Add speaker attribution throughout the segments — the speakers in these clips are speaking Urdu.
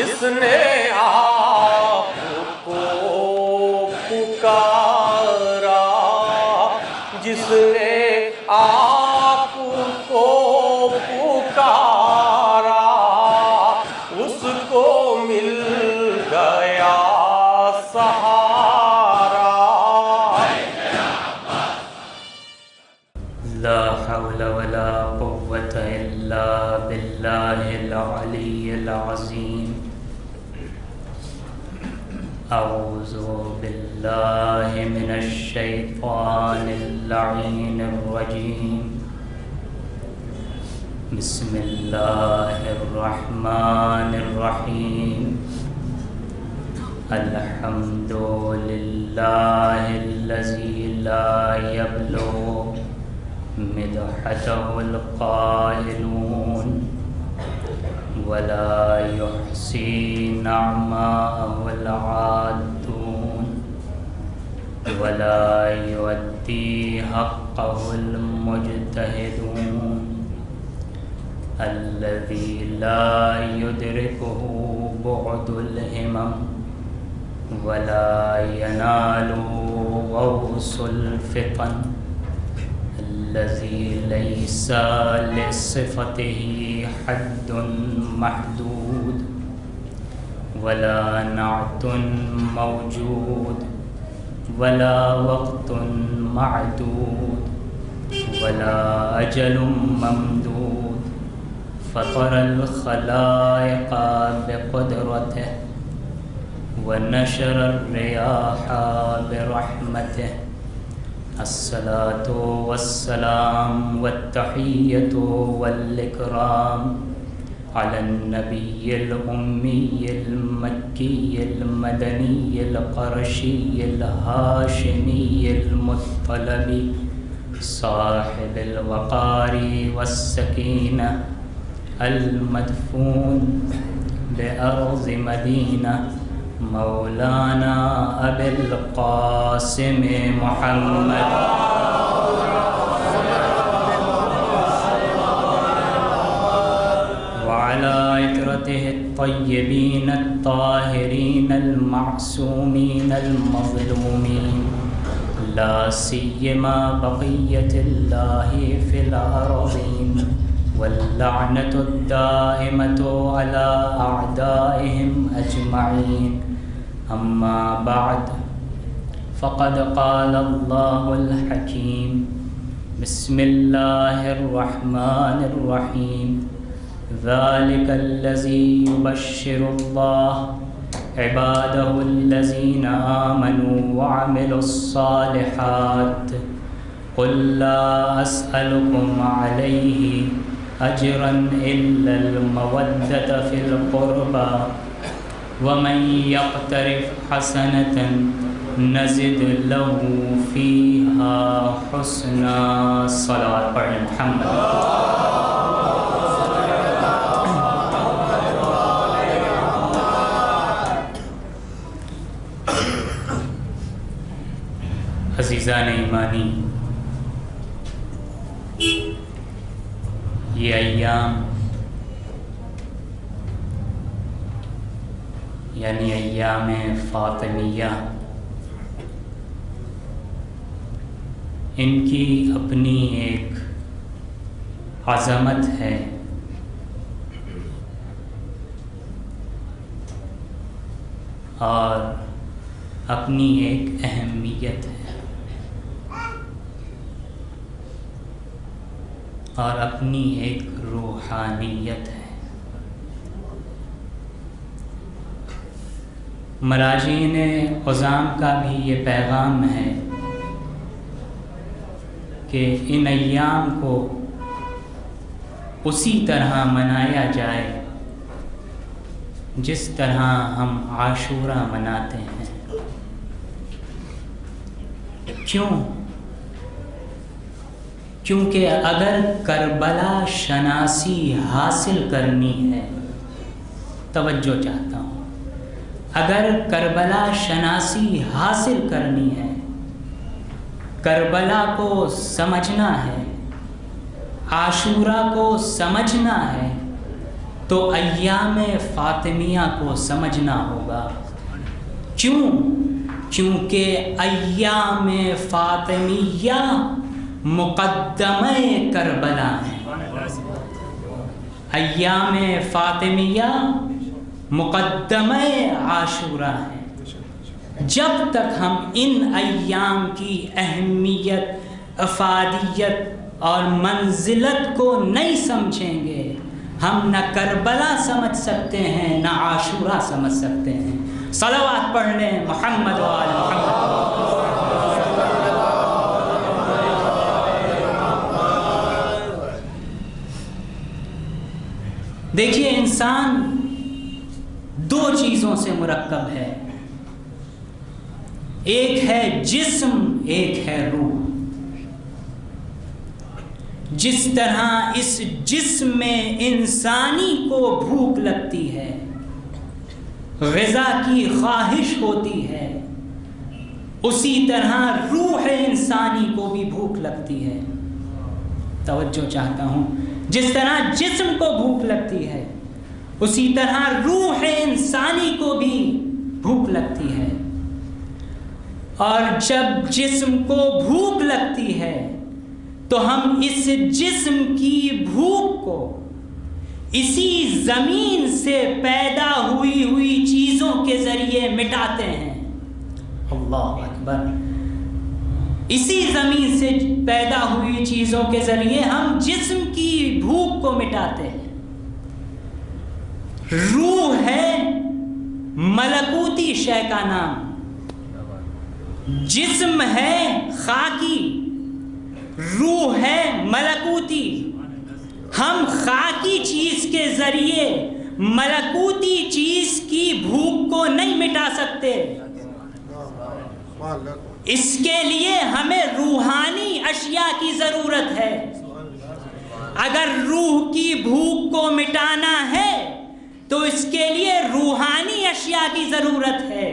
Speaker 1: جس نے آپ کو پکارا، جس نے آپ کو پکارا، اس کو مل گیا سہارا۔
Speaker 2: لا حول ولا قوة إلا بالله العلي العظيم۔ أعوذ بالله من الشيطان اللعين الرجيم۔ بسم الله الرحمن الرحيم۔ الحمد لله الذي لا يبلغ مدحته القائلون ولا يحصي نعماءه العادون ولا يؤدي حقه المجتهدون الذي لا يدركه بعد الهمم ولا يناله غوص الفطن الذي ليس لصفته حد محدود ولا نعت موجود ولا وقت معدود ولا أجل ممدود، فطر الخلائق بقدرته ونشر الرياح برحمته۔ الصلاة والسلام والتحية والإكرام على النبي الأمي المكي المدني القرشي الهاشمي المطلبي صاحب الوقار والسكينة المدفون بأرض مدينة مولانا ابی القاسم محمد وعلى عترته الطيبين الطاهرين المعصومين المظلومين، لا سيما بقية الله في الأرضين، واللعنة الدائمة على أعدائهم أجمعين۔ أما بعد، فقد قال الله الحكيم: بسم الله الرحمن الرحيم، ذلك الذي يبشر الله عباده الذين آمنوا وعملوا الصالحات، قل لا أسألكم عليه أجرا إلا المودة في القربى، ومن يقترف حسنة نزد له فيها حسنا۔ صلوات پڑھ محمد۔ عزیزان ایمانی، یہ ایام یعنی ایام فاطمیہ، ان کی اپنی ایک عظمت ہے، اور اپنی ایک اہمیت ہے، اور اپنی ایک روحانیت ہے۔ مراجعین عظام کا بھی یہ پیغام ہے کہ ان ایام کو اسی طرح منایا جائے جس طرح ہم عاشورہ مناتے ہیں۔ کیوں؟ کیونکہ اگر کربلا شناسی حاصل کرنی ہے، توجہ چاہتا ہوں، اگر کربلا شناسی حاصل کرنی ہے، کربلا کو سمجھنا ہے، عاشورہ کو سمجھنا ہے، تو ایام فاطمیہ کو سمجھنا ہوگا. کیوں؟ کیونکہ ایام فاطمیہ مقدمہ کربلا ہیں. ایام فاطمیہ مقدمہ عاشورہ ہیں. جب تک ہم ان ایام کی اہمیت، افادیت اور منزلت کو نہیں سمجھیں گے، ہم نہ کربلا سمجھ سکتے ہیں نہ عاشورہ سمجھ سکتے ہیں. صلوات پڑھ لیں محمد و آل محمد. دیکھیے انسان دو چیزوں سے مرکب ہے، ایک ہے جسم، ایک ہے روح. جس طرح اس جسم میں انسانی کو بھوک لگتی ہے، غذا کی خواہش ہوتی ہے، اسی طرح روح انسانی کو بھی بھوک لگتی ہے. توجہ چاہتا ہوں. جس طرح جسم کو بھوک لگتی ہے اسی طرح روح انسانی کو بھی بھوک لگتی ہے. اور جب جسم کو بھوک لگتی ہے تو ہم اس جسم کی بھوک کو اسی زمین سے پیدا ہوئی چیزوں کے ذریعے مٹاتے ہیں. اللہ اکبر. اسی زمین سے پیدا ہوئی چیزوں کے ذریعے ہم جسم کی بھوک کو مٹاتے ہیں. روح ہے ملکوتی شے کا نام، جسم ہے خاکی، روح ہے ملکوتی. ہم خاکی چیز کے ذریعے ملکوتی چیز کی بھوک کو نہیں مٹا سکتے. اس کے لیے ہمیں روحانی اشیاء کی ضرورت ہے. اگر روح کی بھوک کو مٹانا ہے تو اس کے لیے روحانی اشیاء کی ضرورت ہے.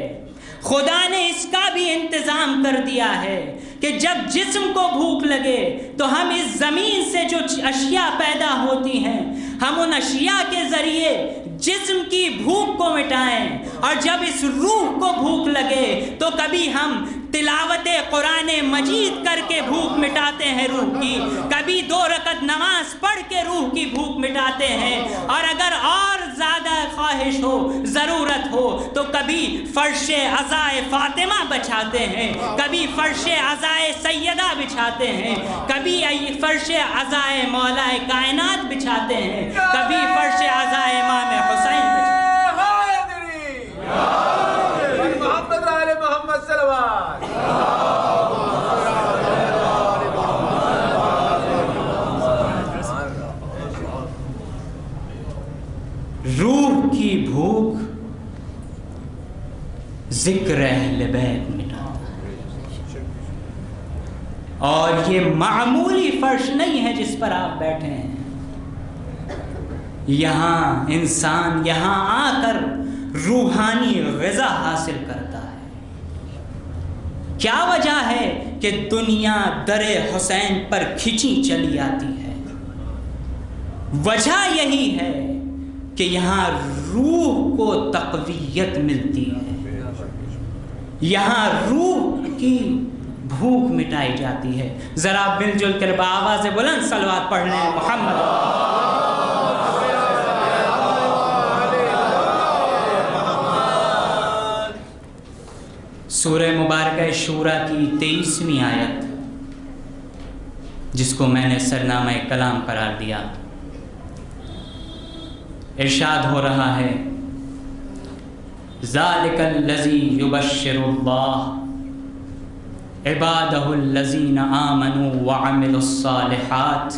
Speaker 2: خدا نے اس کا بھی انتظام کر دیا ہے کہ جب جسم کو بھوک لگے تو ہم اس زمین سے جو اشیاء پیدا ہوتی ہیں ہم ان اشیاء کے ذریعے جسم کی بھوک کو مٹائیں. اور جب اس روح کو بھوک لگے تو کبھی ہم تلاوت قرآن مجید کر کے بھوک مٹاتے ہیں روح کی، کبھی 2 رکعت نماز پڑھ کے روح کی بھوک مٹاتے ہیں، اور اگر اور زیادہ خواہش ہو، ضرورت ہو تو کبھی فرش عزائے فاطمہ بچھاتے ہیں، کبھی فرش عزائے سیدہ بچھاتے ہیں، کبھی فرش عزائے مولا کائنات بچھاتے ہیں، کبھی فرش عزائے امام حسین بچھاتے ہیں. روح کی بھوک ذکر اہل بیت مٹاتا ہے. اور یہ معمولی فرش نہیں ہے جس پر آپ بیٹھے ہیں. یہاں انسان یہاں آ کر روحانی غذا حاصل کرتا ہے. کیا وجہ ہے کہ دنیا در حسین پر کھینچی چلی آتی ہے؟ وجہ یہی ہے کہ یہاں روح کو تقویت ملتی ہے، یہاں روح کی بھوک مٹائی جاتی ہے. ذرا مل جل کر بآواز بلند صلوات پڑھ لیں محمد. سورہ مبارکہ شورا کی 23ویں آیت جس کو میں نے سرنامہ کلام قرار دیا، ارشاد ہو رہا ہے ذالک الذی یبشر اللہ عبادہ الذین آمنوا وعملوا الصالحات.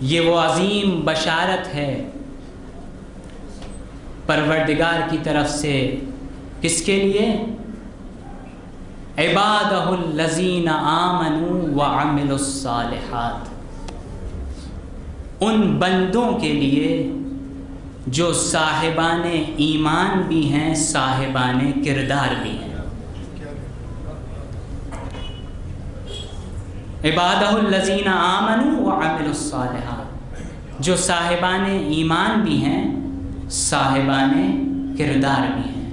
Speaker 2: یہ وہ عظیم بشارت ہے پروردگار کی طرف سے. کس کے لیے؟ عبادہ الذین آمنوا وعملوا الصالحات. ان بندوں کے لیے جو صاحبان ایمان بھی ہیں، صاحبان کردار بھی ہیں. عبادہ الذین آمنوا وعملوا الصالحات. جو صاحبان ایمان بھی ہیں، صاحبان کردار بھی ہیں۔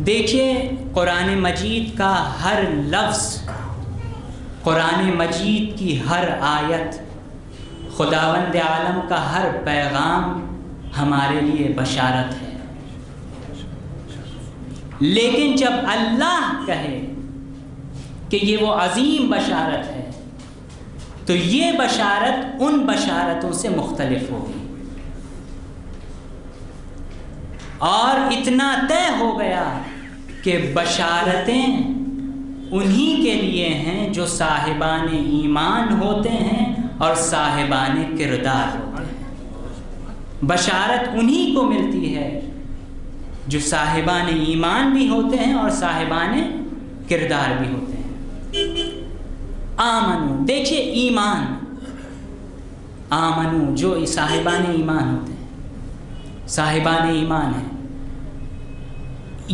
Speaker 2: دیکھیے قرآن مجید کا ہر لفظ، قرآن مجید کی ہر آیت، خداوند عالم کا ہر پیغام ہمارے لیے بشارت ہے، لیکن جب اللہ کہے کہ یہ وہ عظیم بشارت ہے تو یہ بشارت ان بشارتوں سے مختلف ہوگی، اور اتنا طے ہو گیا کہ بشارتیں انہی کے لیے ہیں جو صاحبان ایمان ہوتے ہیں اور صاحبان کردار ہوتے ہیں۔ بشارت انہی کو ملتی ہے جو صاحبان ایمان بھی ہوتے ہیں اور صاحبان کردار بھی ہوتے ہیں۔ آمنو، دیکھیے ایمان، آمنو جو صاحبان ایمان ہوتے ہیں، صاحبان ایمان ہیں۔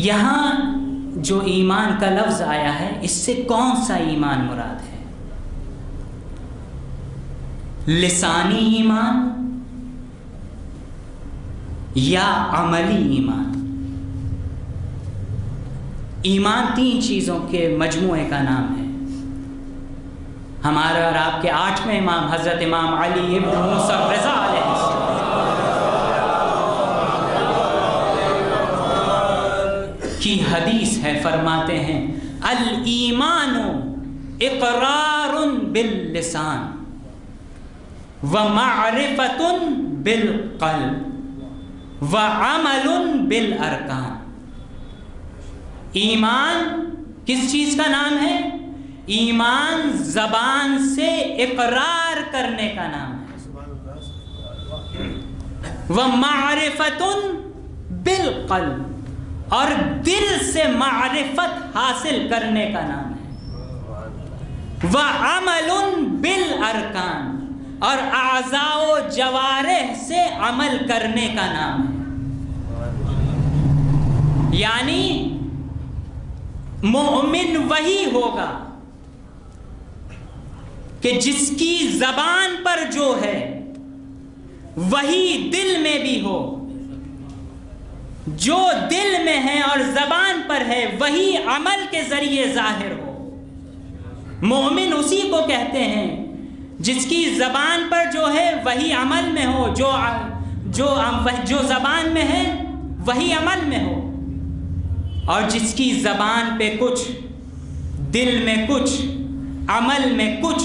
Speaker 2: یہاں جو ایمان کا لفظ آیا ہے اس سے کون سا ایمان مراد ہے؟ لسانی ایمان یا عملی ایمان؟ ایمان تین چیزوں کے مجموعے کا نام ہے۔ ہمارا اور آپ کے 8ویں امام حضرت امام علی ابن موسیٰ رضا علیہ السلام کی حدیث ہے، فرماتے ہیں الایمان اقرار باللسان ومعرفت بالقلب وعمل بالارکان۔ ایمان کس چیز کا نام ہے؟ ایمان زبان سے اقرار کرنے کا نام ہے، ومعرفت بالقلب، اور دل سے معرفت حاصل کرنے کا نام ہے، وعمل بالارکان، اور اعضاء و جوارح سے عمل کرنے کا نام ہے۔ یعنی مومن وہی ہوگا کہ جس کی زبان پر جو ہے وہی دل میں بھی ہو، جو دل میں ہے اور زبان پر ہے وہی عمل کے ذریعے ظاہر ہو۔ مومن اسی کو کہتے ہیں جس کی زبان پر جو ہے وہی عمل میں ہو، جو زبان میں ہے وہی عمل میں ہو، اور جس کی زبان پہ کچھ، دل میں کچھ، عمل میں کچھ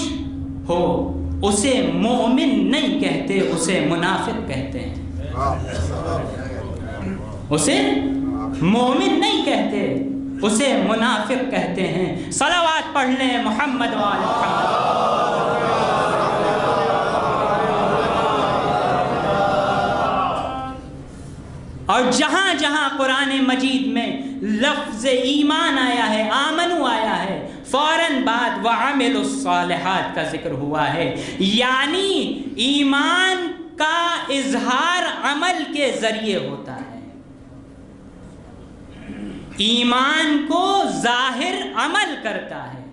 Speaker 2: ہو اسے مومن نہیں کہتے، اسے منافق کہتے ہیں۔ اسے مومن نہیں کہتے، اسے منافق کہتے ہیں۔ صلوات پڑھ لیں محمد و آل محمد۔ اور جہاں جہاں قرآن مجید میں لفظ ایمان آیا ہے، آمنو آیا ہے، فوراً بعد وعملوا الصالحات کا ذکر ہوا ہے، یعنی ایمان کا اظہار عمل کے ذریعے ہوتا ہے۔ ایمان کو ظاہر عمل کرتا ہے۔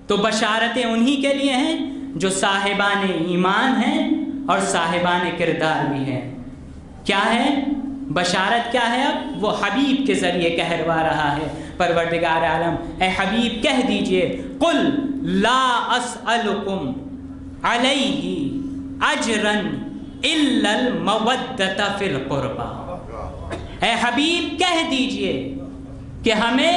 Speaker 2: تو بشارتیں انہی کے لیے ہیں جو صاحبان ایمان ہیں اور صاحبان کردار بھی ہیں۔ کیا ہے بشارت؟ کیا ہے؟ اب وہ حبیب کے ذریعے کہلوا رہا ہے، پروردگار عالم اے حبیب کہہ دیجئے قل لا اسألکم علیہ اجرا الا المودۃ فی القربى۔ اے حبیب کہہ دیجئے کہ ہمیں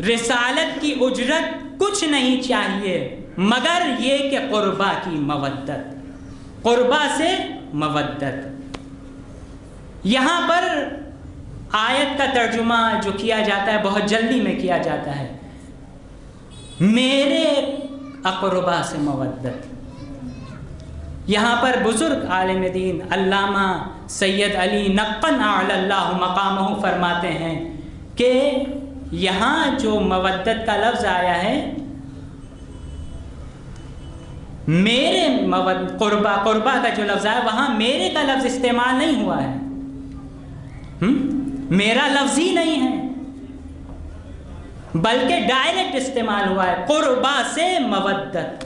Speaker 2: رسالت کی اجرت کچھ نہیں چاہیے مگر یہ کہ قربا کی مودت، قربا سے مودت۔ یہاں پر آیت کا ترجمہ جو کیا جاتا ہے بہت جلدی میں کیا جاتا ہے، میرے اقربا سے مودت۔ یہاں پر بزرگ عالم دین علامہ سید علی نقن اعلی اللہ مقامہ فرماتے ہیں کہ یہاں جو مودت کا لفظ آیا ہے، میرے قربا کا جو لفظ آیا وہاں میرے کا لفظ استعمال نہیں ہوا ہے، میرا لفظ ہی نہیں ہے بلکہ ڈائریکٹ استعمال ہوا ہے، قربا سے مودت۔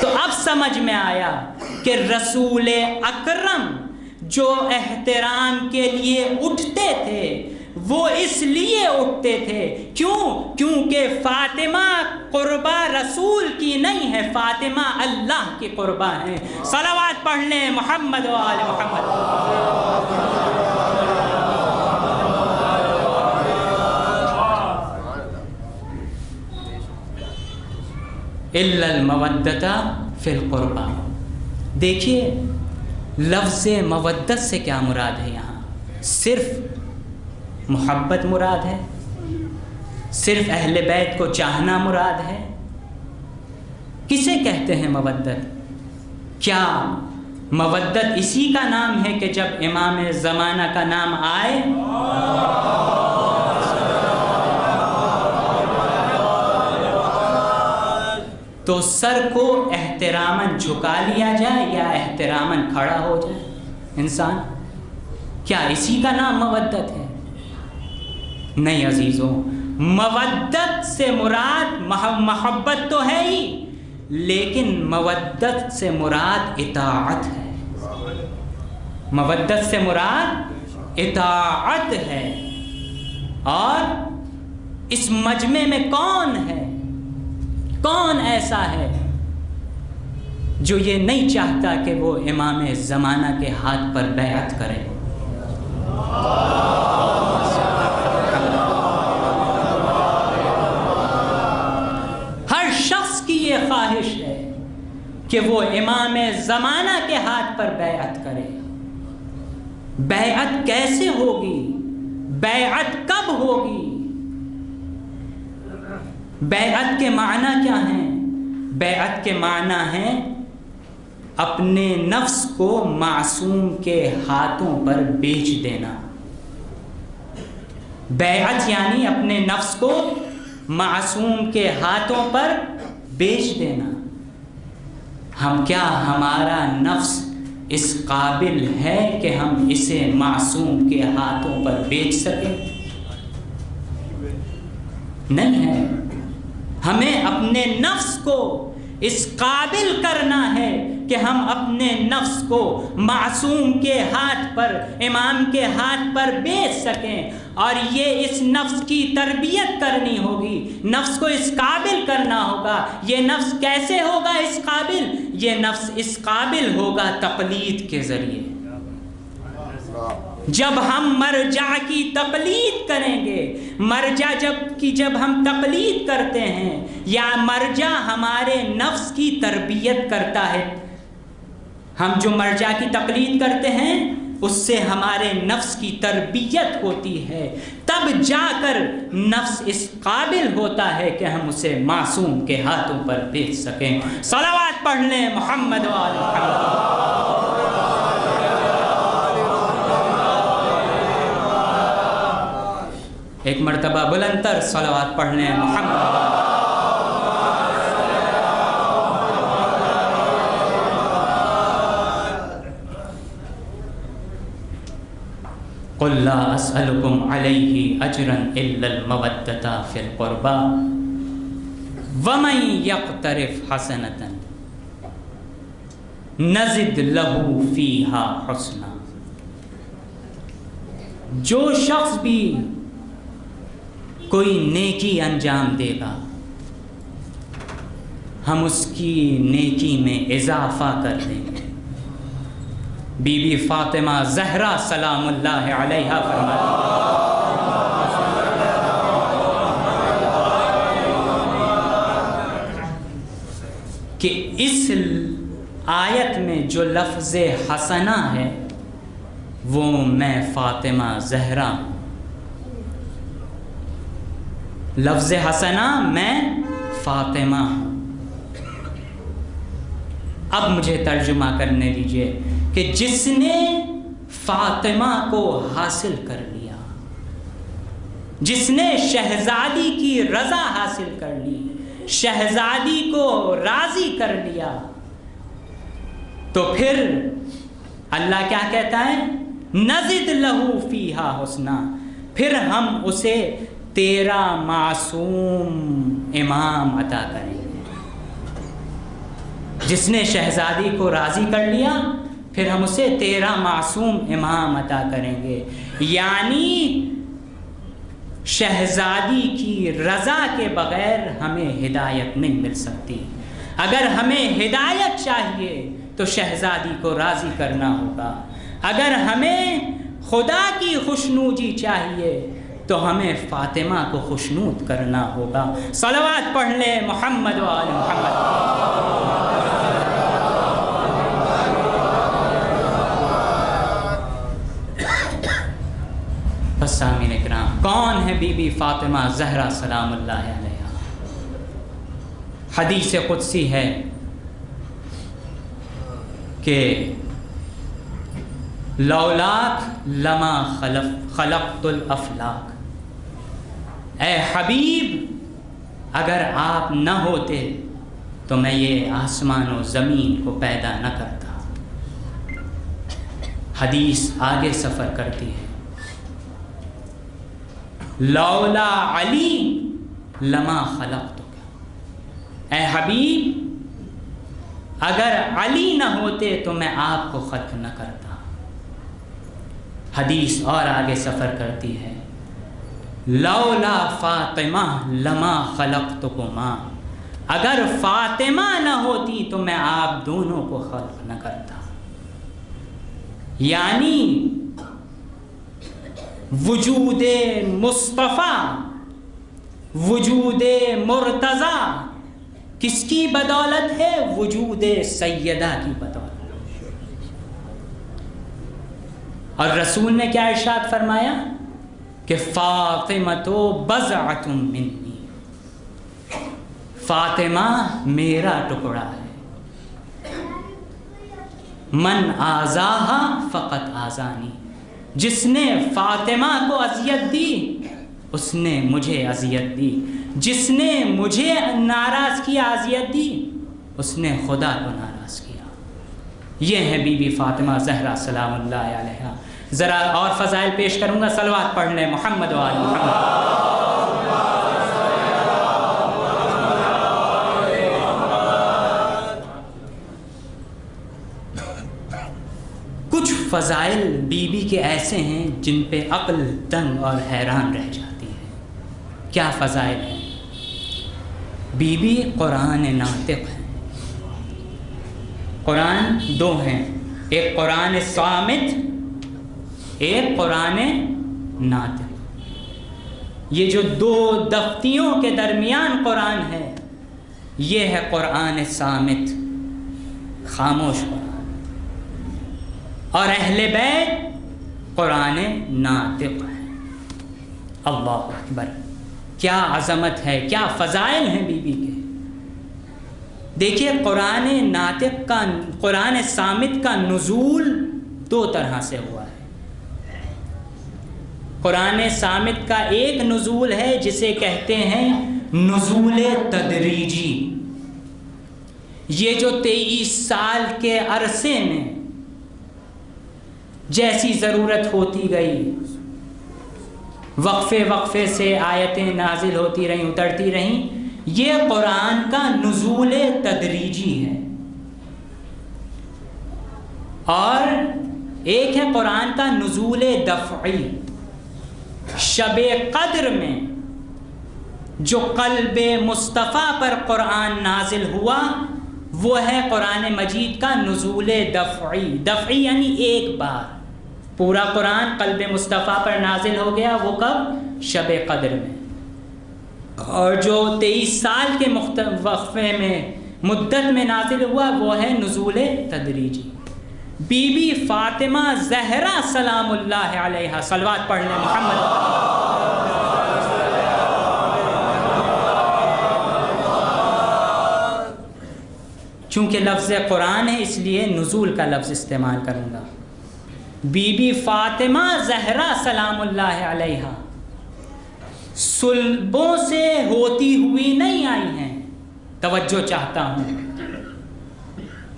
Speaker 2: تو اب سمجھ میں آیا کہ رسول اکرم جو احترام کے لیے اٹھتے تھے وہ اس لیے اٹھتے تھے کیونکہ فاطمہ قربا رسول کی نہیں ہے، فاطمہ اللہ کی قربا ہے۔ صلوات پڑھ لیں محمد و آل محمد۔ الا المودۃ فی القربہ۔ دیکھیے لفظ مودت سے کیا مراد ہے؟ یہاں صرف محبت مراد ہے، صرف اہل بیت کو چاہنا مراد ہے؟ کسے کہتے ہیں مودت؟ کیا مودت اسی کا نام ہے کہ جب امام زمانہ کا نام آئے تو سر کو احتراماً جھکا لیا جائے یا احتراماً کھڑا ہو جائے انسان؟ کیا اسی کا نام مودت ہے؟ نہیں عزیزوں، مودت سے مراد محبت تو ہے ہی، لیکن مودت سے مراد اطاعت ہے۔ مودت سے مراد اطاعت ہے۔ اور اس مجمع میں کون ہے، کون ایسا ہے جو یہ نہیں چاہتا کہ وہ امام زمانہ کے ہاتھ پر بیعت کرے؟ ہر شخص کی یہ خواہش ہے کہ وہ امام زمانہ کے ہاتھ پر بیعت کرے۔ بیعت کیسے ہوگی؟ بیعت کب ہوگی؟ بیعت کے معنی کیا ہیں؟ بیعت کے معنی ہیں اپنے نفس کو معصوم کے ہاتھوں پر بیچ دینا۔ بیعت یعنی اپنے نفس کو معصوم کے ہاتھوں پر بیچ دینا۔ ہمارا نفس اس قابل ہے کہ ہم اسے معصوم کے ہاتھوں پر بیچ سکیں؟ نہیں ہے۔ ہمیں اپنے نفس کو اس قابل کرنا ہے کہ ہم اپنے نفس کو معصوم کے ہاتھ پر، امام کے ہاتھ پر بیچ سکیں، اور یہ اس نفس کی تربیت کرنی ہوگی، نفس کو اس قابل کرنا ہوگا۔ یہ نفس کیسے ہوگا اس قابل؟ یہ نفس اس قابل ہوگا تقلید کے ذریعے۔ جب ہم مرجع کی تقلید کریں گے، مرجع جب ہم تقلید کرتے ہیں یا مرجع ہمارے نفس کی تربیت کرتا ہے، ہم جو مرجع کی تقلید کرتے ہیں اس سے ہمارے نفس کی تربیت ہوتی ہے، تب جا کر نفس اس قابل ہوتا ہے کہ ہم اسے معصوم کے ہاتھوں پر بیچ سکیں۔ صلوات پڑھ لیں محمد و آل محمد۔ ایک مرتبہ بلند تر صلوات پڑھ لیں محمد۔ قل لا اسألكم عليه اجرا الا المودة في القربى ومن يقترف حسنة نزد له فيها حسنا۔ جو شخص بھی کوئی نیکی انجام دے گا ہم اس کی نیکی میں اضافہ کر دیں گے۔ بی بی فاطمہ زہرا سلام اللہ علیہا فرماتی کہ اس آیت میں جو لفظ حسنہ ہے وہ میں فاطمہ زہرا ہوں۔ لفظ حسنہ میں فاطمہ ہوں۔ اب مجھے ترجمہ کرنے دیجئے کہ جس نے فاطمہ کو حاصل کر لیا، جس نے شہزادی کی رضا حاصل کر لی، شہزادی کو راضی کر لیا، تو پھر اللہ کیا کہتا ہے؟ نزد لہو فیہا حسنا، پھر ہم اسے تیرا معصوم امام عطا کریں گے۔ جس نے شہزادی کو راضی کر لیا پھر ہم اسے تیرا معصوم امام عطا کریں گے. یعنی شہزادی کی رضا کے بغیر ہمیں ہدایت نہیں مل سکتی. اگر ہمیں ہدایت چاہیے تو شہزادی کو راضی کرنا ہوگا. اگر ہمیں خدا کی خوشنودی چاہیے تو ہمیں فاطمہ کو خوشنود کرنا ہوگا. صلوات پڑھ لیں محمد و آل محمد. بس سامعین اکرام، کون ہے بی بی فاطمہ زہرا سلام اللہ علیہا؟ حدیث قدسی ہے کہ لولاک لما خلقت الافلاک، اے حبیب اگر آپ نہ ہوتے تو میں یہ آسمان و زمین کو پیدا نہ کرتا. حدیث آگے سفر کرتی ہے، لولا علی لما خلقتک، اے حبیب اگر علی نہ ہوتے تو میں آپ کو خلق نہ کرتا. حدیث اور آگے سفر کرتی ہے، لولا فاطمہ لما خلقتکما، اگر فاطمہ نہ ہوتی تو میں آپ دونوں کو خلق نہ کرتا. یعنی وجود مصطفیٰ، وجود مرتضیٰ کس کی بدولت ہے؟ وجود سیدہ کی بدولت. اور رسول نے کیا ارشاد فرمایا کہ فاطمۃ بضعۃ منی، فاطمہ میرا ٹکڑا ہے. من آذاہا فقط آذانی، جس نے فاطمہ کو اذیت دی اس نے مجھے اذیت دی، جس نے مجھے ناراض کیا اذیت دی اس نے خدا کو ناراض کیا. یہ ہے بی بی فاطمہ زہرا سلام اللہ علیہا. ذرا اور فضائل پیش کروں گا، صلوات پڑھ لیں محمد و آل محمد. کچھ فضائل بی بی کے ایسے ہیں جن پہ عقل دنگ اور حیران رہ جاتی ہے. کیا فضائل ہیں؟ بی بی قرآن ناطق ہے. قرآن دو ہیں، ایک قرآن صامت، ایک قرآن ناطق. یہ جو دو دفتیوں کے درمیان قرآن ہے یہ ہے قرآن صامت، خاموش قرآن. اور اہل بیت قرآن ناطق ہے. اللہ اکبر، کیا عظمت ہے، کیا فضائل ہیں بی بی کے. دیکھیے قرآن ناطق کا، قرآن صامت کا نزول دو طرح سے ہوا ہے. قرآن صامت کا ایک نزول ہے جسے کہتے ہیں نزول تدریجی. یہ جو 23 سال کے عرصے میں جیسی ضرورت ہوتی گئی، وقفے وقفے سے آیتیں نازل ہوتی رہیں، اترتی رہیں، یہ قرآن کا نزول تدریجی ہے. اور ایک ہے قرآن کا نزول دفعی. شب قدر میں جو قلب مصطفیٰ پر قرآن نازل ہوا وہ ہے قرآن مجید کا نزول دفعی. دفعی یعنی ایک بار پورا قرآن قلب مصطفیٰ پر نازل ہو گیا. وہ کب؟ شب قدر میں. اور جو 23 سال کے وقفے میں مدت میں نازل ہوا وہ ہے نزول تدریجی. بی بی فاطمہ زہرا سلام اللہ علیہا، صلوات پڑھ لیں محمد. چونکہ لفظ قرآن ہے اس لیے نزول کا لفظ استعمال کروں گا. بی بی فاطمہ زہرا سلام اللہ علیہا صلبوں سے ہوتی ہوئی نہیں آئی ہیں. توجہ چاہتا ہوں،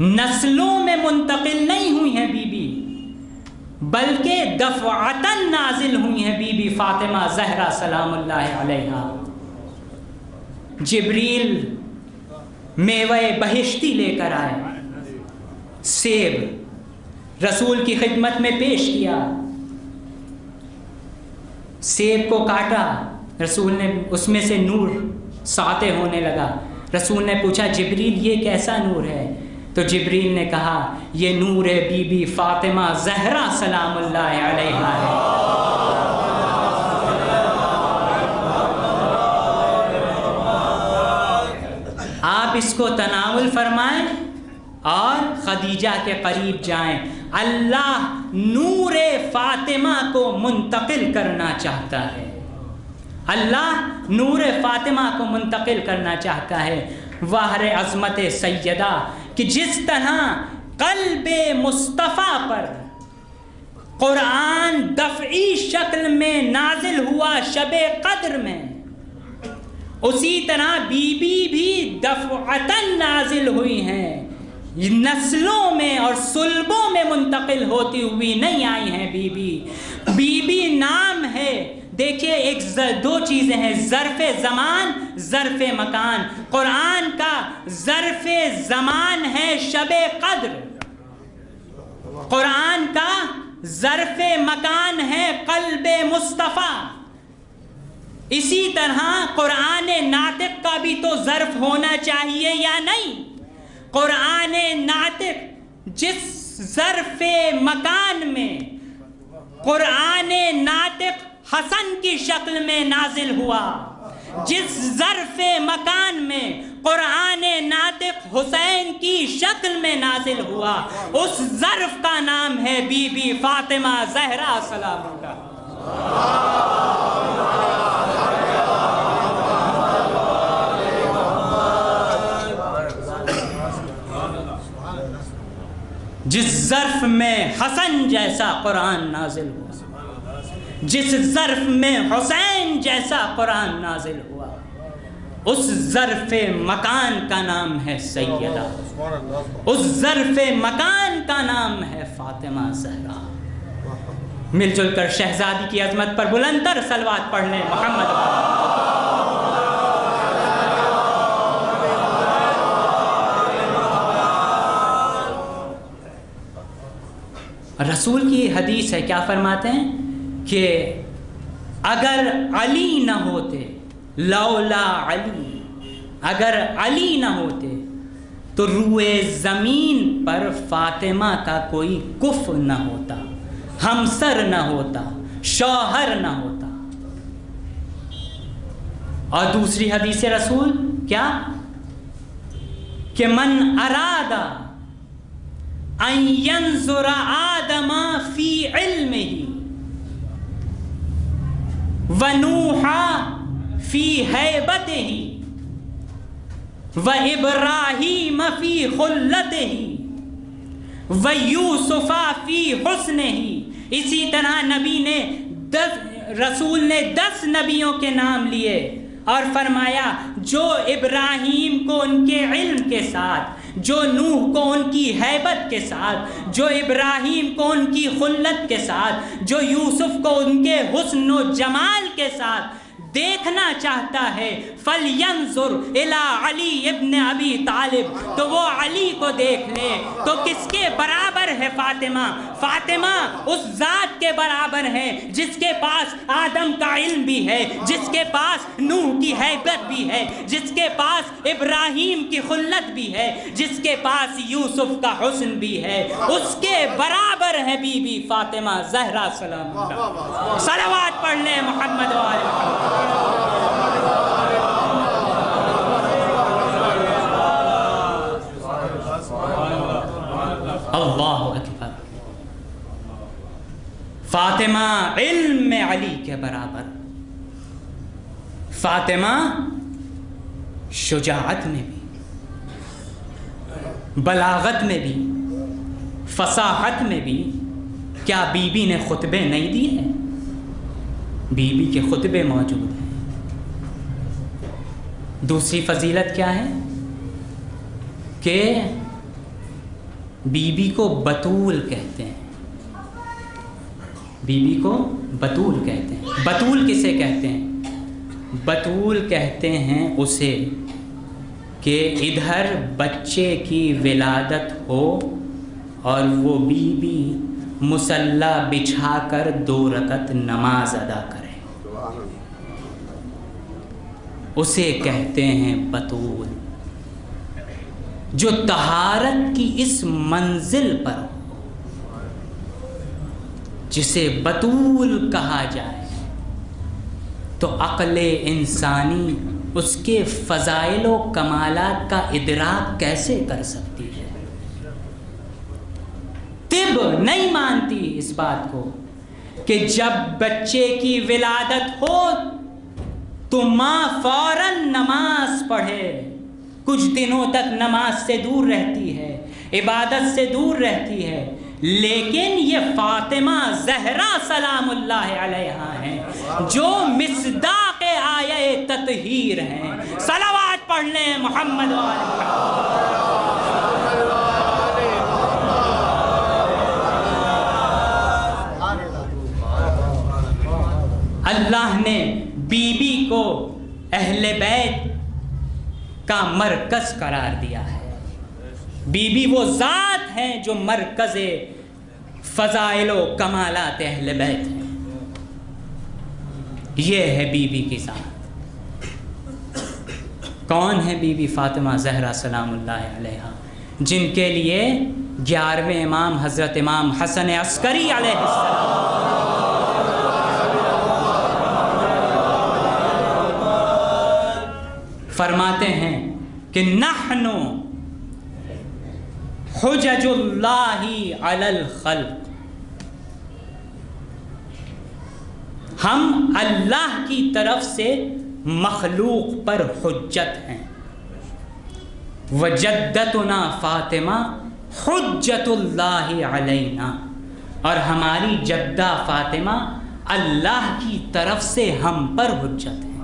Speaker 2: نسلوں میں منتقل نہیں ہوئی ہیں بی بی، بلکہ دفعتاً نازل ہوئی ہیں بی بی فاطمہ زہرا سلام اللہ علیہا. جبریل میوے بہشتی لے کر آئے، سیب رسول کی خدمت میں پیش کیا، سیب کو کاٹا، رسول نے اس میں سے نور ساطع ہونے لگا۔ رسول نے پوچھا جبریل یہ کیسا نور ہے؟ تو جبریل نے کہا یہ نور بی بی فاطمہ زہرا سلام اللہ علیہا ہے۔ آپ اس کو تناول فرمائیں اور خدیجہ کے قریب جائیں، اللہ نور فاطمہ کو منتقل کرنا چاہتا ہے، اللہ نور فاطمہ کو منتقل کرنا چاہتا ہے۔ واہر عظمت سیدہ کہ جس طرح قلب مصطفیٰ پر قرآن دفعی شکل میں نازل ہوا شب قدر میں، اسی طرح بی بی بھی دفعتاً نازل ہوئی ہیں، نسلوں میں اور صلبوں میں منتقل ہوتی ہوئی نہیں آئی ہیں۔ بی بی نام ہے، دیکھیے ایک دو چیزیں ہیں، ظرف زمان، ظرف مکان۔ قرآن کا ظرف زمان ہے شب قدر، قرآن کا ظرف مکان ہے قلب مصطفیٰ۔ اسی طرح قرآن ناطق کا بھی تو ظرف ہونا چاہیے یا نہیں؟ قرآن ناطق جس ظرف مکان میں قرآن ناطق حسن کی شکل میں نازل ہوا، جس ظرف مکان میں قرآن ناطق حسین کی شکل میں نازل ہوا، اس ظرف کا نام ہے بی بی فاطمہ زہرا سلام اللہ۔ جس ظرف میں حسن جیسا قرآن نازل ہوا، جس ظرف میں حسین جیسا قرآن نازل ہوا، اس ظرف مکان کا نام ہے سیدہ، اس ظرف مکان کا نام ہے فاطمہ زہرا۔ مل جل کر شہزادی کی عظمت پر بلند تر صلوات پڑھ لیں محمد۔ رسول کی حدیث ہے، کیا فرماتے ہیں کہ اگر علی نہ ہوتے، لولا علی، اگر علی نہ ہوتے تو روئے زمین پر فاطمہ کا کوئی کف نہ ہوتا، ہمسر نہ ہوتا، شوہر نہ ہوتا۔ اور دوسری حدیث رسول کیا کہ من ارادہ ان ينظر آدم فی علمہ ونوح فی ہیبتہ وابراہیم فی خلتہ ویوسف فی حسنہ۔ اسی طرح نبی نے رسول نے 10 نبیوں کے نام لیے اور فرمایا جو ابراہیم کو ان کے علم کے ساتھ، جو نوح کو ان کی ہیبت کے ساتھ، جو ابراہیم کو ان کی خلت کے ساتھ، جو یوسف کو ان کے حسن و جمال کے ساتھ دیکھنا چاہتا ہے، فَلْيَنْظُرْ إِلَىٰ عَلِي ابن ابی طالب، تو وہ علی کو دیکھ لے۔ تو کس کے برابر ہے فاطمہ؟ فاطمہ اس ذات کے برابر ہے جس کے پاس آدم کا علم بھی ہے، جس کے پاس نوح کی ہیبت بھی ہے، جس کے پاس ابراہیم کی خلت بھی ہے، جس کے پاس یوسف کا حسن بھی ہے، اس کے برابر ہے بی بی فاطمہ زہرا سلام اللہ۔ صلوات پڑھ لیں محمد و آل محمد۔ اللہ اکبر۔ فاطمہ علم میں علی کے برابر، فاطمہ شجاعت میں بھی، بلاغت میں بھی، فصاحت میں بھی۔ کیا بی بی نے خطبے نہیں دیے ہیں؟ بی بی کے خطبے موجود ہیں۔ دوسری فضیلت کیا ہے کہ بی بی کو بتول کہتے ہیں، بی بی کو بتول کہتے ہیں۔ بتول کسے کہتے ہیں؟ بتول کہتے ہیں اسے کہ ادھر بچے کی ولادت ہو اور وہ بیوی مصلی بچھا کر 2 رکعت نماز ادا کرے، اسے کہتے ہیں بطول، جو طہارت کی اس منزل پر ہو جسے بطول کہا جائے، تو عقل انسانی اس کے فضائل و کمالات کا ادراک کیسے کر سکتی ہے؟ طب نہیں مانتی اس بات کو کہ جب بچے کی ولادت ہو تو ماں فوراً نماز پڑھے، کچھ دنوں تک نماز سے دور رہتی ہے، عبادت سے دور رہتی ہے، لیکن یہ فاطمہ زہرا سلام اللہ علیہا ہیں جو مصداق آیہ تطہیر ہیں۔ صلوات پڑھ لیں محمد و آل محمد۔ اللہ نے بی بی کو اہل بیت کا مرکز قرار دیا ہے۔ بی بی وہ ذات ہیں جو مرکز فضائل و کمالات اہل بیت ہیں۔ یہ ہے بی بی کی ذات۔ کون ہے بی بی فاطمہ زہرا سلام اللہ علیہا، جن کے لیے 11ویں امام حضرت امام حسن عسکری علیہ السلام فرماتے ہیں کہ نحن حجج اللہ علی الخلق، ہم اللہ کی طرف سے مخلوق پر حجت ہیں۔ وجدتنا فاطمہ حجت اللہ علینا، اور ہماری جدہ فاطمہ اللہ کی طرف سے ہم پر حجت ہے۔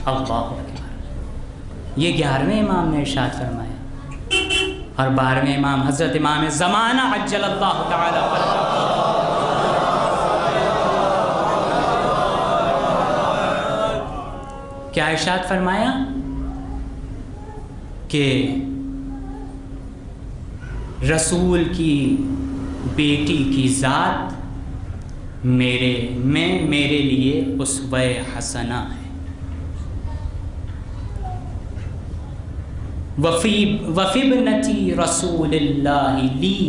Speaker 2: اللہ اکبر۔ یہ 11ویں امام نے ارشاد فرمایا، اور 12ویں امام حضرت امام زمانہ عجل اللہ تعالی فرجہ کیا ارشاد فرمایا کہ رسول کی بیٹی کی ذات میرے لیے اسوہ حسنہ ہے۔ وفبنتی رسول اللہ لی،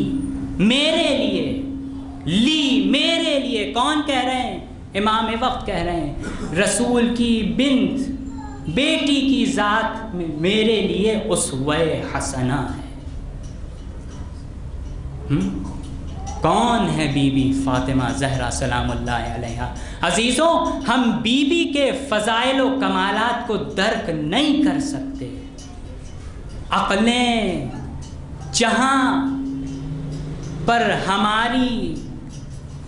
Speaker 2: میرے لیے کون کہہ رہے ہیں؟ امام وقت کہہ رہے ہیں رسول کی بنت بیٹی کی ذات میں میرے لیے اسوہ حسنہ ہے۔ کون ہے بی بی فاطمہ زہرا سلام اللہ علیہا؟ عزیزوں، ہم بی بی کے فضائل و کمالات کو درک نہیں کر سکتے۔ عقلیں جہاں پر ہماری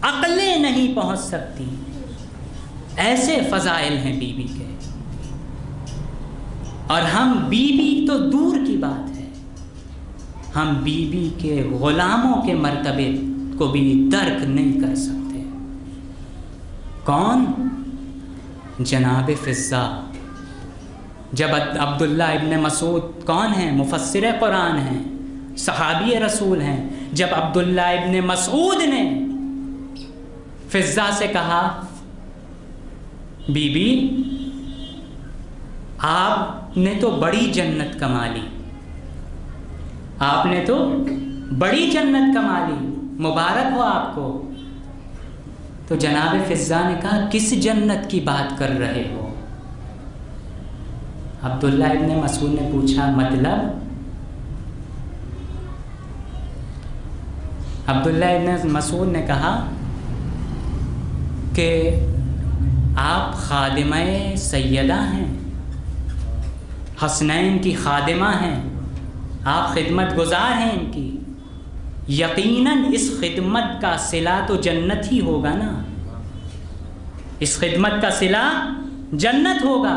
Speaker 2: عقلیں نہیں پہنچ سکتی، ایسے فضائل ہیں بی بی کے، اور ہم بی بی تو دور کی بات ہے، ہم بی بی کے غلاموں کے مرتبے کو بھی درک نہیں کر سکتے۔ کون؟ جناب فضہ۔ جب عبداللہ ابن مسعود کون ہیں؟ مفسر قرآن ہیں، صحابی رسول ہیں۔ جب عبداللہ ابن مسعود نے فضہ سے کہا بی بی آپ نے تو بڑی جنت کما لی، آپ نے تو بڑی جنت کما لی، مبارک ہو آپ کو، تو جناب فضہ نے کہا کس جنت کی بات کر رہے ہو؟ عبداللہ ابن مسعود نے پوچھا مطلب؟ عبداللہ ابن مسعود نے کہا کہ آپ خادمہ سیدہ ہیں، حسنین کی خادمہ ہیں، آپ خدمت گزار ہیں ان کی، یقیناً اس خدمت کا صلہ تو جنت ہی ہوگا نا، اس خدمت کا صلہ جنت ہوگا،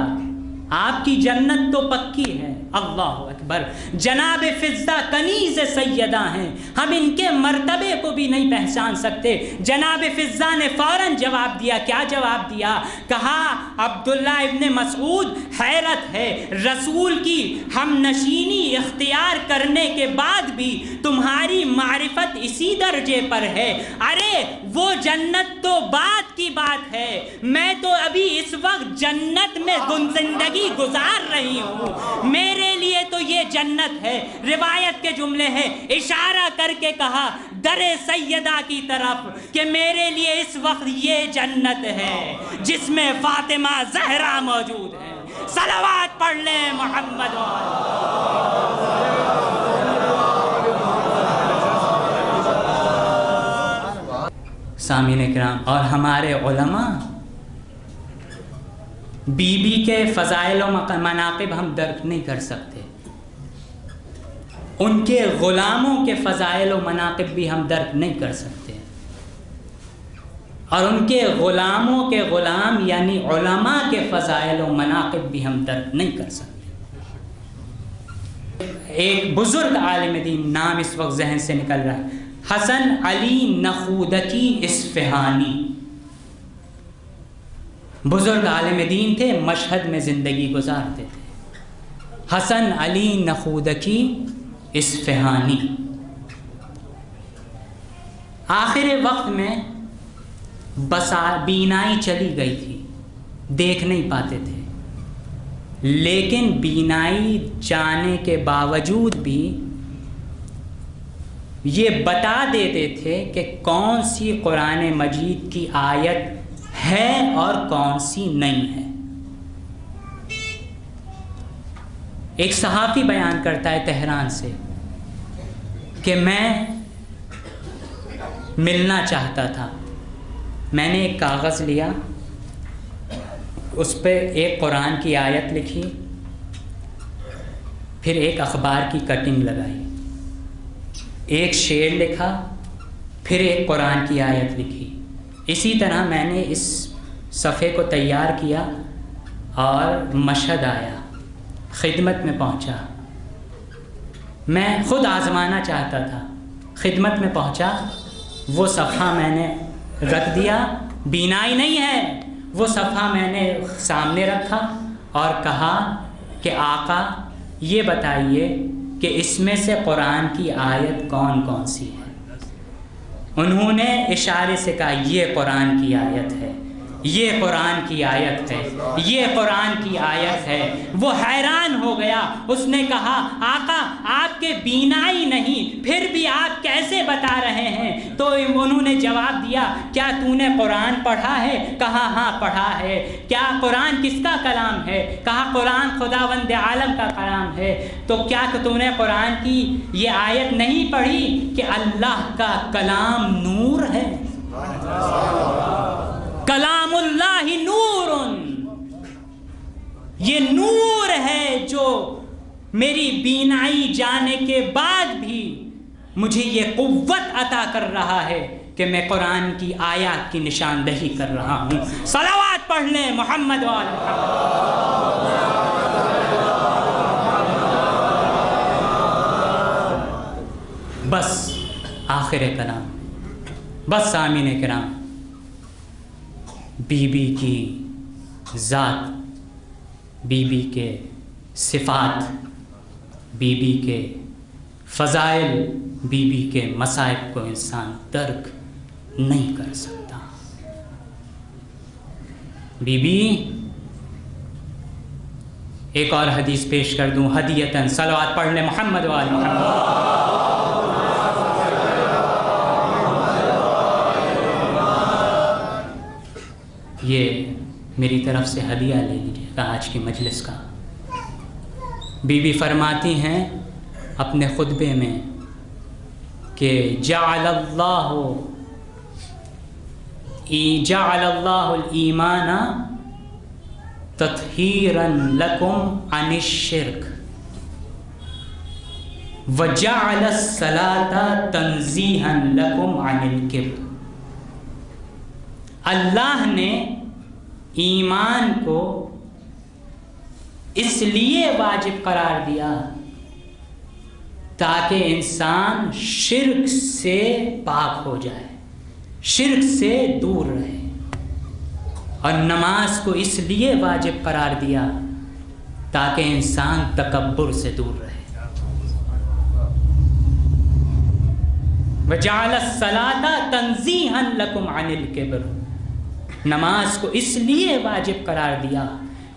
Speaker 2: آپ کی جنت تو پکی ہے۔ اللہ اکبر۔ اکبر. جناب فضہ کنیز سیدہ ہیں, ہم ان کے مرتبے کو بھی نہیں پہچان سکتے. جناب فضہ نے فوراً جواب دیا. کیا جواب دیا؟ کہا عبداللہ ابن مسعود حیرت ہے, رسول کی ہم نشینی اختیار کرنے کے بعد بھی تمہاری معرفت اسی درجے پر ہے. ارے وہ جنت تو بعد کی بات ہے, میں تو ابھی اس وقت جنت میں زندگی گزار رہی ہوں, میرے لیے تو یہ جنت ہے. روایت کے جملے ہیں, اشارہ کر کے کہا در سیدہ کی طرف کہ میرے لیے اس وقت یہ جنت ہے جس میں فاطمہ زہرا موجود ہے. صلوات پڑھ لیں محمد. سامعین کرام, اور ہمارے علماء بی بی کے فضائل و مناقب ہم درک نہیں کر سکتے, ان کے غلاموں کے فضائل و مناقب بھی ہم درک نہیں کر سکتے, اور ان کے غلاموں کے غلام یعنی علماء کے فضائل و مناقب بھی ہم درک نہیں کر سکتے. ایک بزرگ عالم دین, نام اس وقت ذہن سے نکل رہا ہے, حسن علی نخودکی اصفہانی. بزرگ عالم دین تھے, مشہد میں زندگی گزارتے تھے. حسن علی نخودکی اصفہانی. آخر وقت میں بینائی چلی گئی تھی, دیکھ نہیں پاتے تھے, لیکن بینائی جانے کے باوجود بھی یہ بتا دیتے تھے کہ کون سی قرآن مجید کی آیت ہے اور کون سی نہیں ہے. ایک صحافی بیان کرتا ہے تہران سے کہ میں ملنا چاہتا تھا, میں نے ایک کاغذ لیا, اس پہ ایک قرآن کی آیت لکھی, پھر ایک اخبار کی کٹنگ لگائی, ایک شعر لکھا, پھر ایک قرآن کی آیت لکھی. اسی طرح میں نے اس صفحے کو تیار کیا اور مشہد آیا, خدمت میں پہنچا. میں خود آزمانا چاہتا تھا, خدمت میں پہنچا, وہ صفحہ میں نے رکھ دیا, بینائی نہیں ہے, وہ صفحہ میں نے سامنے رکھا اور کہا کہ آقا یہ بتائیے کہ اس میں سے قرآن کی آیت کون کون سی ہے. انہوں نے اشارے سے کہا یہ قرآن کی آیت ہے, یہ قرآن کی آیت ہے, یہ قرآن کی آیت ہے. وہ حیران ہو گیا, اس نے کہا آقا آپ کے بینائی نہیں, پھر بھی آپ کیسے بتا رہے ہیں؟ تو انہوں نے جواب دیا کیا تو نے قرآن پڑھا ہے؟ کہا ہاں پڑھا ہے. کیا قرآن کس کا کلام ہے؟ کہا قرآن خداوند عالم کا کلام ہے. تو کیا تو نے قرآن کی یہ آیت نہیں پڑھی کہ اللہ کا کلام نور ہے؟ کلام اللہ نور, یہ نور ہے جو میری بینائی جانے کے بعد بھی مجھے یہ قوت عطا کر رہا ہے کہ میں قرآن کی آیات کی نشاندہی کر رہا ہوں. صلوات پڑھ لیں محمد و آل محمد. بس آخر کلام, بس سامعین کرام, بی بی کی ذات, بی بی کے صفات, بی بی کے فضائل, بی بی کے مصائب کو انسان درک نہیں کر سکتا. بی بی, ایک اور حدیث پیش کر دوں ہدیتاً, صلوات پڑھ لیں محمد و آل محمد. یہ میری طرف سے ہدیہ لے لیجیے گا آج کی مجلس کا. بی بی فرماتی ہیں اپنے خطبے میں کہ جعل اللہ الایمان تطہیرا لکم عن الشرک وجعل الصلاۃ تنزیہا لکم عن الکبر. اللہ نے ایمان کو اس لیے واجب قرار دیا تاکہ انسان شرک سے پاک ہو جائے، شرک سے دور رہے. اور نماز کو اس لیے واجب قرار دیا تاکہ انسان تکبر سے دور رہے. وَجَعَلَ الصَّلَاةَ تَنزِيهًا لَكُمْ عَنِ الْكِبْرِ، نماز کو اس لیے واجب قرار دیا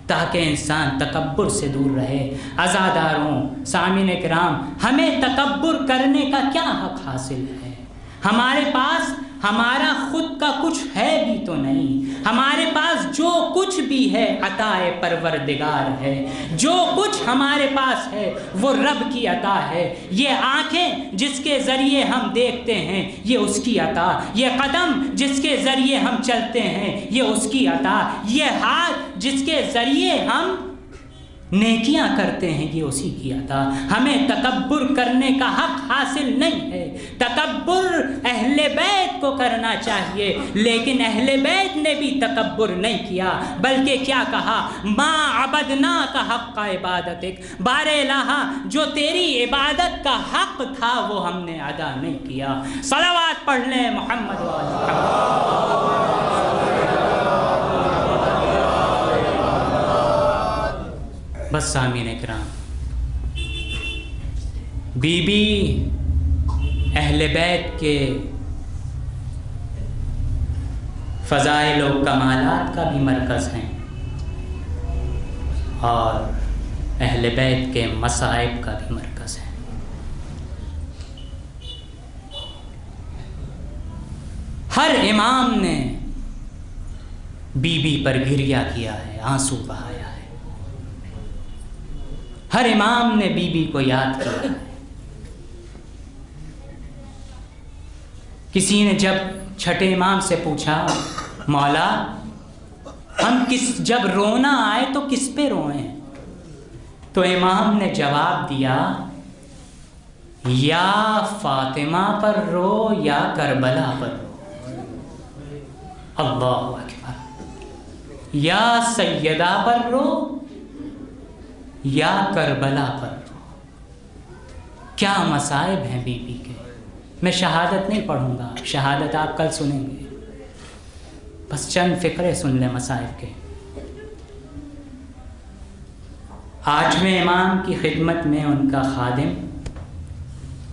Speaker 2: تاکہ انسان تکبر سے دور رہے. عزاداروں، سامعین کرام، ہمیں تکبر کرنے کا کیا حق حاصل ہے؟ ہمارے پاس ہمارا خود کا کچھ ہے بھی تو نہیں. ہمارے پاس جو کچھ بھی ہے عطائے پروردگار ہے. جو کچھ ہمارے پاس ہے وہ رب کی عطا ہے. یہ آنکھیں جس کے ذریعے ہم دیکھتے ہیں یہ اس کی عطا. یہ قدم جس کے ذریعے ہم چلتے ہیں یہ اس کی عطا. یہ ہاتھ جس کے ذریعے ہم نیکیاں کرتے ہیں یہ اسی کی عطا. ہمیں تکبر کرنے کا حق حاصل نہیں ہے. تکبر اہل بیت کو کرنا چاہیے، لیکن اہل بیت نے بھی تکبر نہیں کیا، بلکہ کیا کہا؟ ما عبدناک حق عبادتک، بار الہ جو تیری عبادت کا حق تھا وہ ہم نے ادا نہیں کیا. صلوات پڑھ لیں محمد و آل محمد. بس سامعین کرام، بی بی اہل بیت کے فضائل و کمالات کا بھی مرکز ہیں اور اہل بیت کے مصائب کا بھی مرکز ہے. ہر امام نے بی بی پر گریہ کیا ہے، آنسو بہایا ہے. ہر امام نے بی بی کو یاد کیا ہے. کسی نے جب چھٹے امام سے پوچھا، مولا ہم جب رونا آئے تو کس پہ روئیں؟ تو امام نے جواب دیا، یا فاطمہ پر رو یا کربلا پر رو. اللہ اکبر. یا سیدہ پر رو یا کربلا پر رو. کیا مصائب ہیں بی بی کے. میں شہادت نہیں پڑھوں گا، شہادت آپ کل سنیں گے، بس چند فقرے سن لیں مصائب کے. 8ویں امام کی خدمت میں ان کا خادم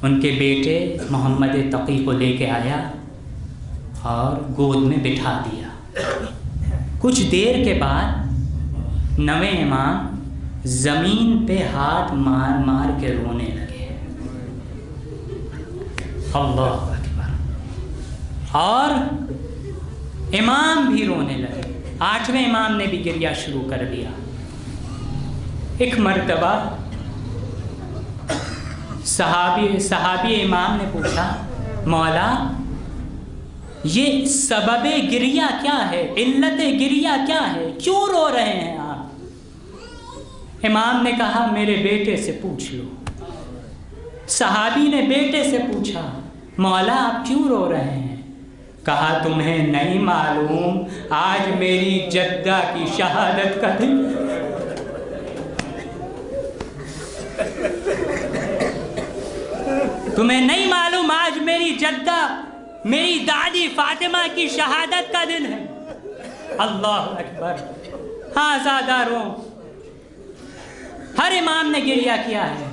Speaker 2: ان کے بیٹے محمد تقی کو لے کے آیا اور گود میں بٹھا دیا. کچھ دیر کے بعد 9ویں امام زمین پہ ہاتھ مار مار کے رونے لگے. اللہ اکبر. اور امام بھی رونے لگے. 8ویں امام نے بھی گریہ شروع کر دیا. ایک مرتبہ صحابی امام نے پوچھا، مولا یہ سبب گریہ کیا ہے، علت گریہ کیا ہے، کیوں رو رہے ہیں آپ؟ امام نے کہا میرے بیٹے سے پوچھ لو. صحابی نے بیٹے سے پوچھا، مولا آپ کیوں رو رہے ہیں؟ کہا تمہیں نہیں معلوم آج میری جدہ کی شہادت کا دن. تمہیں نہیں معلوم آج میری جدہ، میری دادی فاطمہ کی شہادت کا دن ہے. اللہ اکبر. ہاں عزاداروں، ہر امام نے گریہ کیا ہے.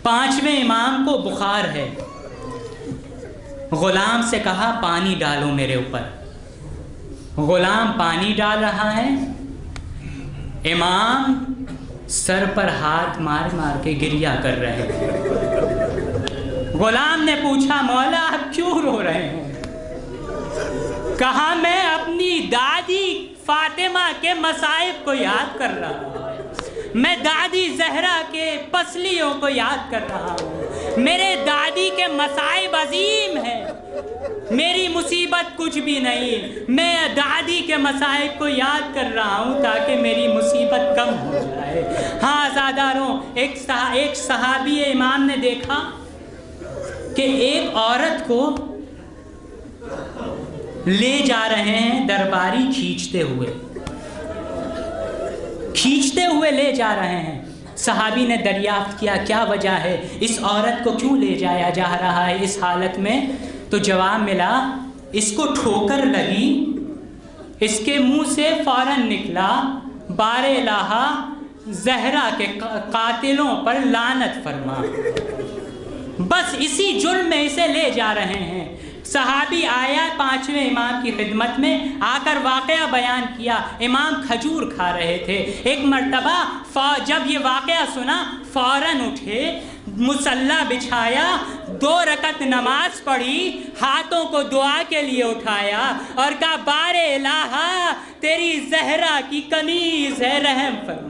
Speaker 2: 5ویں امام کو بخار ہے. غلام سے کہا پانی ڈالو میرے اوپر. غلام پانی ڈال رہا ہے. امام سر پر ہاتھ مار مار کے گریہ کر رہے ہیں. غلام نے پوچھا مولا آپ کیوں رو رہے ہیں؟ کہا میں اپنی دادی فاطمہ کے مصائب کو یاد کر رہا ہوں، میں دادی زہرا کے پسلیوں کو یاد کر رہا ہوں. میرے دادی کے مصائب عظیم ہیں، میری مصیبت کچھ بھی نہیں. میں دادی کے مصائب کو یاد کر رہا ہوں تاکہ میری مصیبت کم ہو جائے. ہاں عزاداروں، ایک صحابی امام نے دیکھا کہ ایک عورت کو لے جا رہے ہیں درباری کھینچتے ہوئے لے جا رہے ہیں. صحابی نے دریافت کیا کیا وجہ ہے، اس عورت کو کیوں لے جایا جا رہا ہے اس حالت میں؟ تو جواب ملا اس کو ٹھوکر لگی، اس کے منہ سے فوراً نکلا بار الہ زہرا کے قاتلوں پر لعنت فرما، بس اسی جرم میں اسے لے جا رہے ہیں۔ صحابی آیا پانچویں امام کی خدمت میں، آ کر واقعہ بیان کیا۔ امام کھجور کھا رہے تھے، ایک مرتبہ جب یہ واقعہ سنا فوراً اٹھے، مصلی بچھایا، 2 رکعت نماز پڑھی، ہاتھوں کو دعا کے لیے اٹھایا اور کہا بار الہ تیری زہرا کی کنیز ہے، رحم فرما۔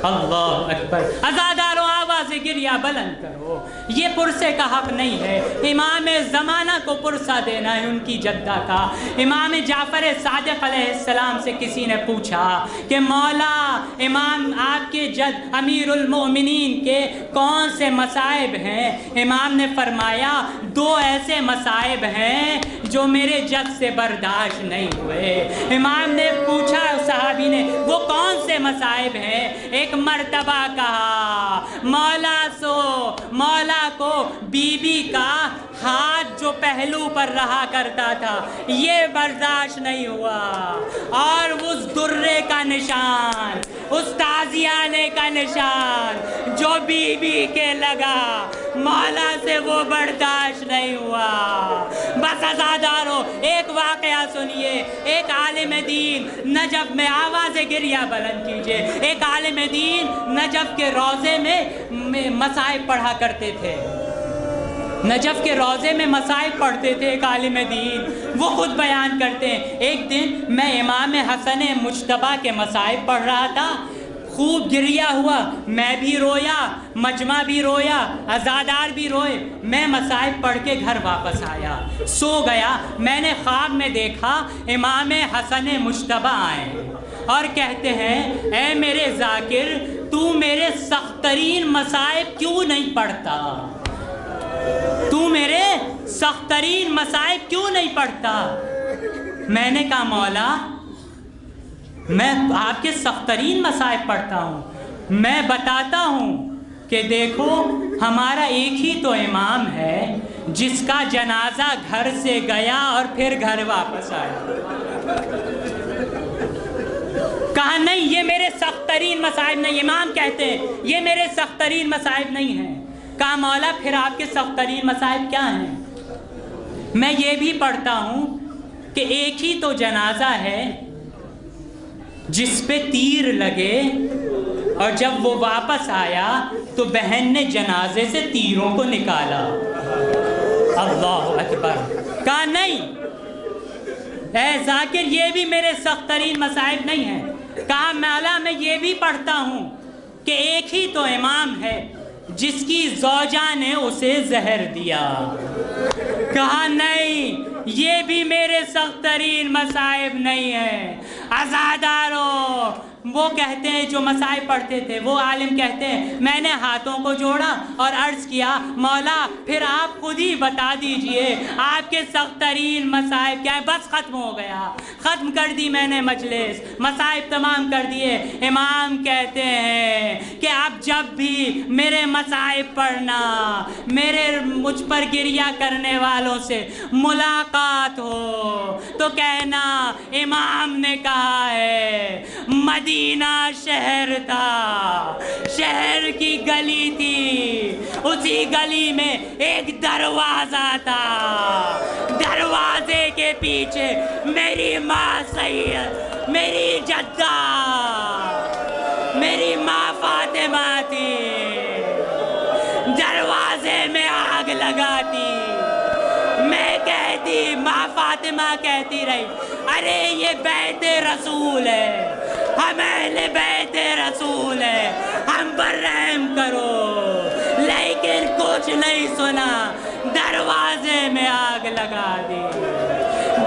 Speaker 2: اللہ اکبر۔ عزادارو آواز گریہ بلند کرو، یہ پرسے کا حق نہیں ہے، امام زمانہ کو پرسہ دینا ہے ان کی جدہ کا۔ امام جعفر صادق علیہ السلام سے کسی نے پوچھا کہ مولا امام آپ کے جد امیر المؤمنین کے کون سے مصائب ہیں؟ امام نے فرمایا 2 ایسے مصائب ہیں جو میرے جد سے برداشت نہیں ہوئے۔ امام نے پوچھا صحابی نے وہ کون سے مصائب ہیں؟ ایک مرتبہ کہا مولا کو بی بی کا ہاتھ جو پہلو پر رہا کرتا تھا یہ برداشت نہیں ہوا، اور اس درے کا نشان، اس تازیانے کا نشان جو بی بی کے لگا مولا سے وہ برداشت نہیں ہوا۔ بس عزادارو ایک واقعہ سنیے، ایک عالم دین نجف میں، آواز گریہ بلند کیجئے، ایک عالم دین نجف کے روضے میں مصائب پڑھا کرتے تھے، نجف کے روضے میں مصائب پڑھتے تھے ایک عالم دین، وہ خود بیان کرتے ہیں ایک دن میں امام حسن مجتبیٰ کے مصائب پڑھ رہا تھا، خوب گریہ ہوا، میں بھی رویا، مجمع بھی رویا، عزادار بھی روئے، میں مصائب پڑھ کے گھر واپس آیا، سو گیا، میں نے خواب میں دیکھا امام حسن مجتبیٰ آئے اور کہتے ہیں اے میرے ذاکر تو میرے سخت ترین مصائب کیوں نہیں پڑھتا؟ تو میرے سخت ترین مصائب کیوں نہیں پڑھتا؟ میں نے کہا مولا میں آپ کے سخت ترین مصائب پڑھتا ہوں، میں بتاتا ہوں کہ دیکھو ہمارا ایک ہی تو امام ہے جس کا جنازہ گھر سے گیا اور پھر گھر واپس آیا۔ کہا نہیں یہ میرے سخت ترین مصائب نہیں، امام کہتے ہیں یہ میرے سخت ترین مصائب نہیں ہیں۔ کہا مولا پھر آپ کے سخت ترین مصائب کیا ہیں؟ میں یہ بھی پڑھتا ہوں کہ ایک ہی تو جنازہ ہے جس پہ تیر لگے اور جب وہ واپس آیا تو بہن نے جنازے سے تیروں کو نکالا۔ اللہ اکبر۔ کہا نہیں اے ذاکر یہ بھی میرے سخت ترین مصائب نہیں ہیں۔ کہا مولا میں یہ بھی پڑھتا ہوں کہ ایک ہی تو امام ہے جس کی زوجہ نے اسے زہر دیا۔ کہا نہیں یہ بھی میرے سخت ترین مصائب نہیں ہیں۔ عزادارو وہ کہتے ہیں جو مصائب پڑھتے تھے، وہ عالم کہتے ہیں میں نے ہاتھوں کو جوڑا اور عرض کیا مولا پھر آپ خود ہی بتا دیجئے آپ کے سخت ترین مصائب کیا ہے؟ بس ختم ہو گیا، ختم کر دی میں نے مجلس، مصائب تمام کر دیے۔ امام کہتے ہیں کہ آپ جب بھی میرے مصائب پڑھنا، مجھ پر گریہ کرنے والوں سے ملاقات ہو تو کہنا امام نے کہا ہے مدینہ شہر تھا، شہر کی گلی تھی، اسی گلی میں ایک دروازہ تھا، دروازے کے پیچھے میری ماں سید، میری جدہ، میری ماں فاطمہ تھی، دروازے میں آگ لگاتی، میں کہتی، ماں فاطمہ کہتی رہی ارے یہ بیت رسول ہے، ہم اہل بیت رسول ہے، ہم پر رحم کرو، لیکن کچھ نہیں سنا، دروازے میں آگ لگا دی،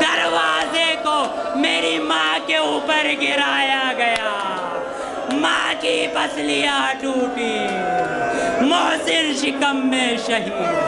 Speaker 2: دروازے کو میری ماں کے اوپر گرایا گیا، ماں کی پسلیاں ٹوٹی، محسن شکم میں شہید۔